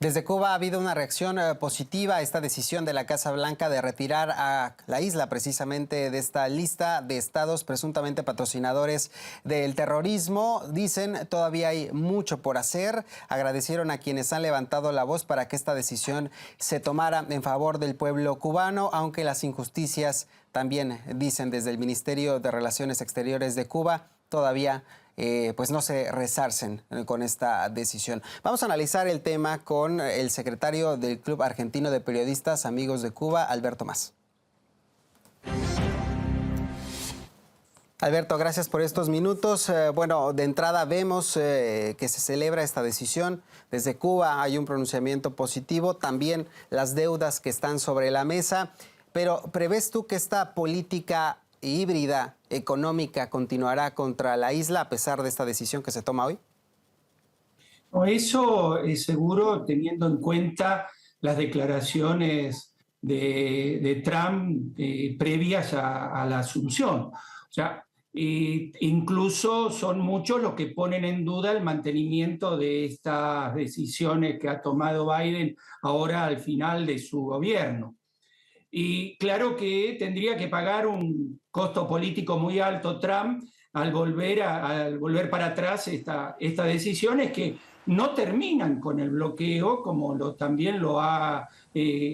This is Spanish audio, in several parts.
Desde Cuba ha habido una reacción positiva a esta decisión de la Casa Blanca de retirar a la isla precisamente de esta lista de estados presuntamente patrocinadores del terrorismo. Dicen, todavía hay mucho por hacer. Agradecieron a quienes han levantado la voz para que esta decisión se tomara en favor del pueblo cubano, aunque las injusticias también, dicen desde el Ministerio de Relaciones Exteriores de Cuba, todavía pues no se resarcen con esta decisión. Vamos a analizar el tema con el secretario del Club Argentino de Periodistas Amigos de Cuba, Alberto Mas. Alberto, gracias por estos minutos. Bueno, de entrada vemos que se celebra esta decisión. Desde Cuba hay un pronunciamiento positivo, también las deudas que están sobre la mesa. Pero ¿prevés tú que esta política híbrida económica continuará contra la isla a pesar de esta decisión que se toma hoy? No, eso es seguro, teniendo en cuenta las declaraciones de Trump previas a la asunción. O sea, incluso son muchos los que ponen en duda el mantenimiento de estas decisiones que ha tomado Biden ahora al final de su gobierno. Y claro que tendría que pagar un costo político muy alto Trump al volver para atrás estas decisiones que no terminan con el bloqueo, como también lo ha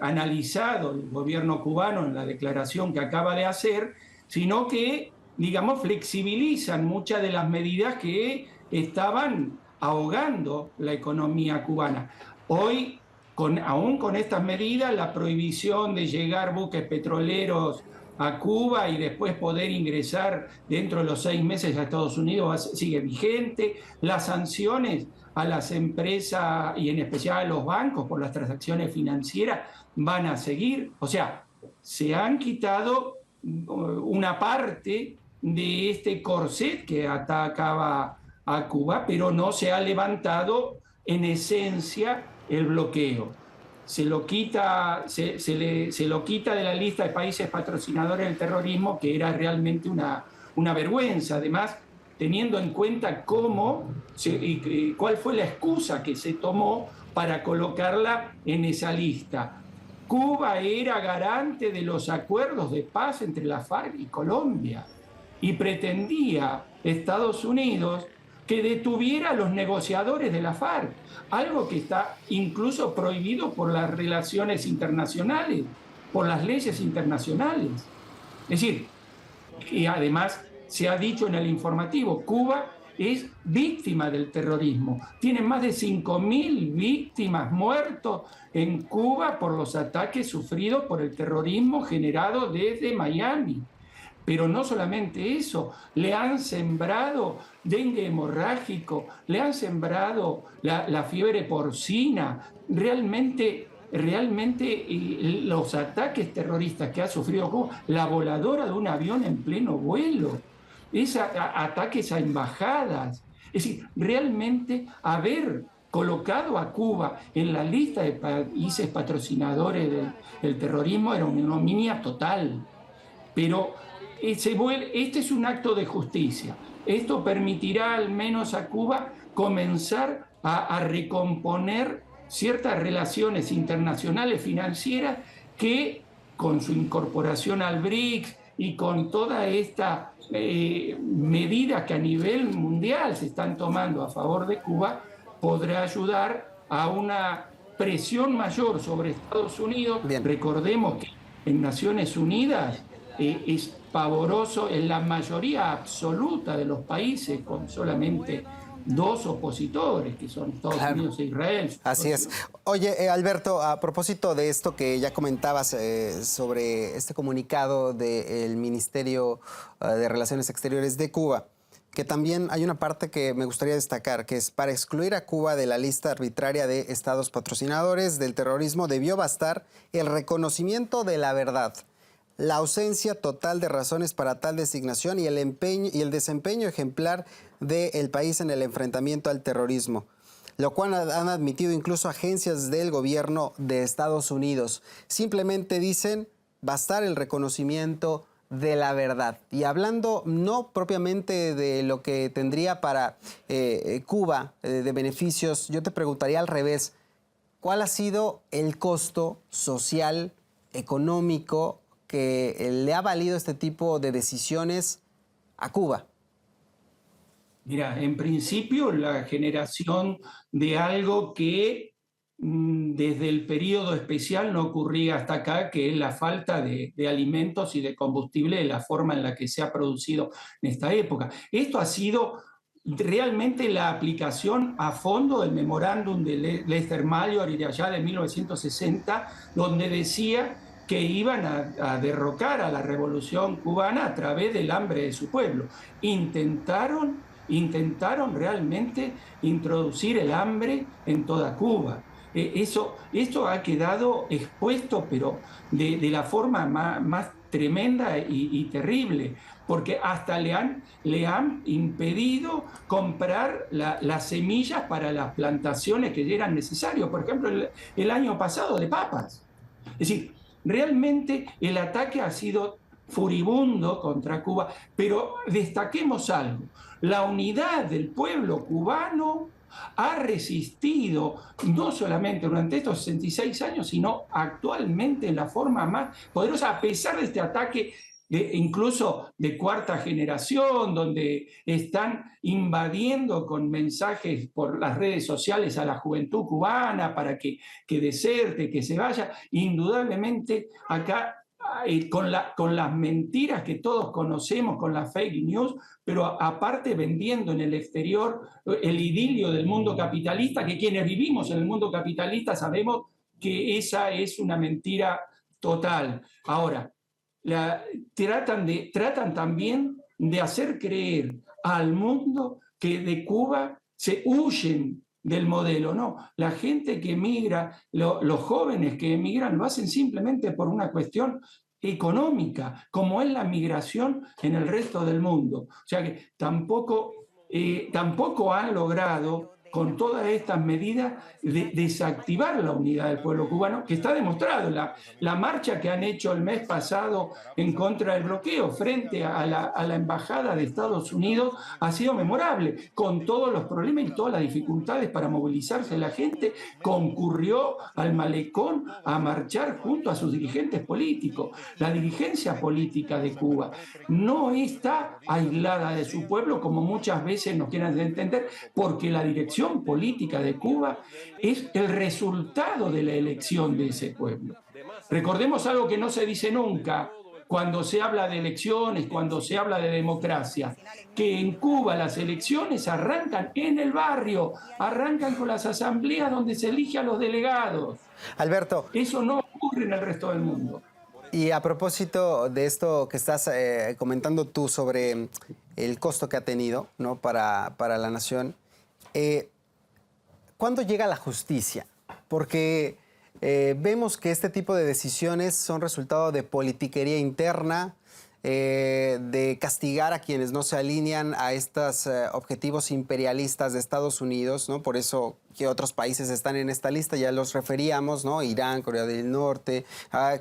analizado el gobierno cubano en la declaración que acaba de hacer, sino que, digamos, flexibilizan muchas de las medidas que estaban ahogando la economía cubana. Hoy, aún con estas medidas, la prohibición de llegar buques petroleros a Cuba y después poder ingresar dentro de los 6 meses a Estados Unidos sigue vigente. Las sanciones a las empresas y en especial a los bancos por las transacciones financieras van a seguir. O sea, se han quitado una parte de este corset que atacaba a Cuba, pero no se ha levantado en esencia el bloqueo. Se lo quita de la lista de países patrocinadores del terrorismo, que era realmente una vergüenza. Además, teniendo en cuenta cuál fue la excusa que se tomó para colocarla en esa lista. Cuba era garante de los acuerdos de paz entre la FARC y Colombia y pretendía Estados Unidos que detuviera a los negociadores de la FARC, algo que está incluso prohibido por las relaciones internacionales, por las leyes internacionales. Es decir, y además se ha dicho en el informativo, Cuba es víctima del terrorismo. Tiene más de 5.000 víctimas muertos en Cuba por los ataques sufridos por el terrorismo generado desde Miami. Pero no solamente eso, le han sembrado dengue hemorrágico, le han sembrado la fiebre porcina. Realmente los ataques terroristas que ha sufrido Cuba, la voladora de un avión en pleno vuelo, ataques a embajadas. Es decir, realmente haber colocado a Cuba en la lista de países patrocinadores del terrorismo era una ignominia total. Pero este es un acto de justicia. Esto permitirá al menos a Cuba comenzar a recomponer ciertas relaciones internacionales financieras que, con su incorporación al BRICS y con todas estas medidas que a nivel mundial se están tomando a favor de Cuba, podrá ayudar a una presión mayor sobre Estados Unidos. Bien. Recordemos que en Naciones Unidas es pavoroso en la mayoría absoluta de los países, con solamente 2 opositores, que son Estados Unidos e Israel. Así es. Oye, Alberto, a propósito de esto que ya comentabas sobre este comunicado del Ministerio de Relaciones Exteriores de Cuba, que también hay una parte que me gustaría destacar, que es para excluir a Cuba de la lista arbitraria de estados patrocinadores del terrorismo debió bastar el reconocimiento de la verdad, la ausencia total de razones para tal designación y el desempeño ejemplar del país en el enfrentamiento al terrorismo, lo cual han admitido incluso agencias del gobierno de Estados Unidos. Simplemente dicen bastar el reconocimiento de la verdad. Y hablando no propiamente de lo que tendría para Cuba de beneficios, yo te preguntaría al revés, ¿cuál ha sido el costo social, económico que le ha valido este tipo de decisiones a Cuba? Mira, en principio la generación de algo que desde el periodo especial no ocurría hasta acá, que es la falta de alimentos y de combustible de la forma en la que se ha producido en esta época. Esto ha sido realmente la aplicación a fondo del memorándum de Lester Mallory de allá de 1960, donde decía que iban a derrocar a la revolución cubana a través del hambre de su pueblo. Intentaron realmente introducir el hambre en toda Cuba. Esto ha quedado expuesto, pero de la forma más tremenda y terrible, porque hasta le han impedido comprar las semillas para las plantaciones que eran necesarias, por ejemplo, el año pasado de papas. Es decir, realmente el ataque ha sido furibundo contra Cuba, pero destaquemos algo, la unidad del pueblo cubano ha resistido no solamente durante estos 66 años, sino actualmente en la forma más poderosa, a pesar de este ataque incluso de cuarta generación, donde están invadiendo con mensajes por las redes sociales a la juventud cubana para que deserte, que se vaya. Indudablemente acá con las mentiras que todos conocemos, con las fake news, pero aparte vendiendo en el exterior el idilio del mundo capitalista, que quienes vivimos en el mundo capitalista sabemos que esa es una mentira total. Ahora, tratan también de hacer creer al mundo que de Cuba se huyen del modelo. No, la gente que emigra, los jóvenes que emigran, lo hacen simplemente por una cuestión económica, como es la migración en el resto del mundo. O sea que tampoco han logrado con todas estas medidas desactivar la unidad del pueblo cubano, que está demostrado. La marcha que han hecho el mes pasado en contra del bloqueo frente a la Embajada de Estados Unidos ha sido memorable, con todos los problemas y todas las dificultades para movilizarse. La gente concurrió al malecón a marchar junto a sus dirigentes políticos. La dirigencia política de Cuba no está aislada de su pueblo, como muchas veces nos quieren entender, porque la dirección política de Cuba es el resultado de la elección de ese pueblo. Recordemos algo que no se dice nunca cuando se habla de elecciones, cuando se habla de democracia, que en Cuba las elecciones arrancan en el barrio, arrancan con las asambleas donde se elige a los delegados. Alberto. Eso no ocurre en el resto del mundo. Y a propósito de esto que estás comentando tú sobre el costo que ha tenido, ¿no?, para la nación, ¿cuándo llega la justicia? Porque vemos que este tipo de decisiones son resultado de politiquería interna, de castigar a quienes no se alinean a estos objetivos imperialistas de Estados Unidos, ¿no? Por eso que otros países están en esta lista, ya los referíamos, ¿no? Irán, Corea del Norte,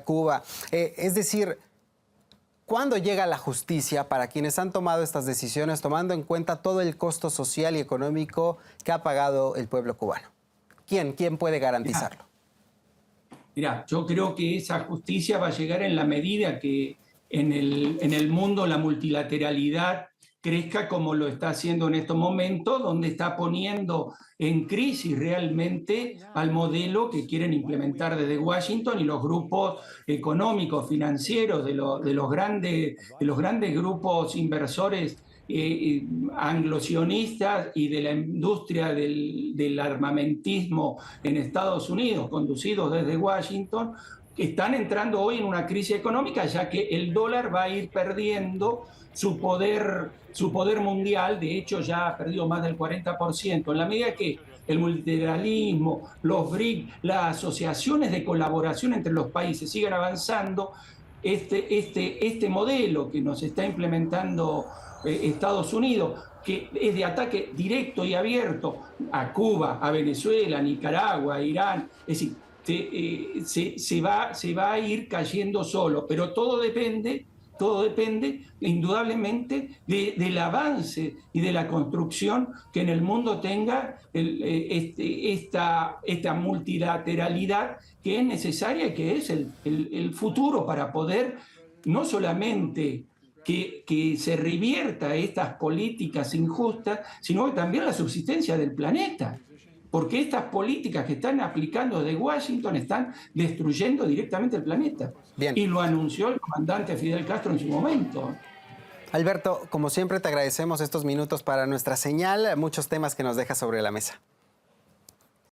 Cuba. Es decir, ¿cuándo llega la justicia para quienes han tomado estas decisiones, tomando en cuenta todo el costo social y económico que ha pagado el pueblo cubano? ¿Quién puede garantizarlo? Mira, yo creo que esa justicia va a llegar en la medida que en el mundo la multilateralidad crezca como lo está haciendo en estos momentos, donde está poniendo en crisis realmente al modelo que quieren implementar desde Washington y los grupos económicos, financieros de los grandes grupos inversores anglosionistas y de la industria del armamentismo en Estados Unidos, conducidos desde Washington, que están entrando hoy en una crisis económica, ya que el dólar va a ir perdiendo su poder mundial. De hecho ya ha perdido más del 40%, en la medida que el multilateralismo, los BRIC, las asociaciones de colaboración entre los países sigan avanzando. Este modelo que nos está implementando Estados Unidos, que es de ataque directo y abierto a Cuba, a Venezuela, a Nicaragua, a Irán, es decir, se va a ir cayendo solo, pero todo depende todo depende indudablemente del avance y de la construcción que en el mundo tenga esta multilateralidad que es necesaria y que es el futuro para poder no solamente que se revierta estas políticas injustas, sino que también la subsistencia del planeta. Porque estas políticas que están aplicando de Washington están destruyendo directamente el planeta. Bien. Y lo anunció el comandante Fidel Castro en su momento. Alberto, como siempre te agradecemos estos minutos para nuestra señal, muchos temas que nos dejas sobre la mesa.